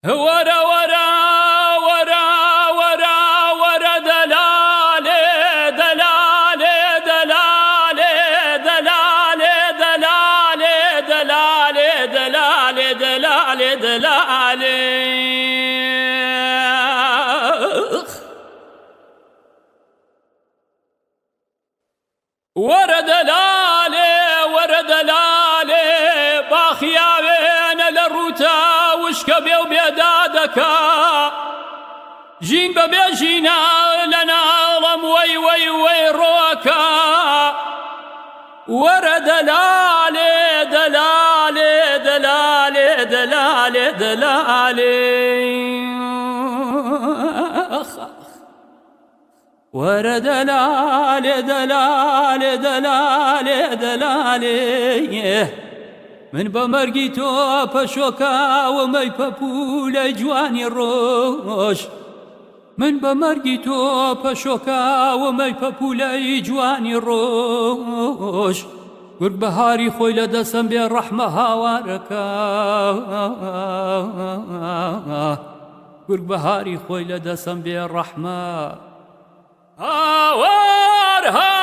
ورا ورا ورا ورا ورا دلالي دلالي دلالي دلالي دلالي دلالي دلالي دلالي دلالي ورا دلالي ورا دلالي باخياوين للروتا وشكبي وبيدادكا جين ببيجينا لنا ظم وي وي وي روكا ورا دلالي دلالي دلالي دلالي دلالي ورا دلالي دلالي دلالي دلالي من بمرقيتو بشوكا ومي بابول جواني الروش من بمرقيتو بشوكا ومي بابول جواني الروش قرب بهاري خوي لدسم بالرحمة هاواركا قرب بهاري خوي لدسم بالرحمة هاوارها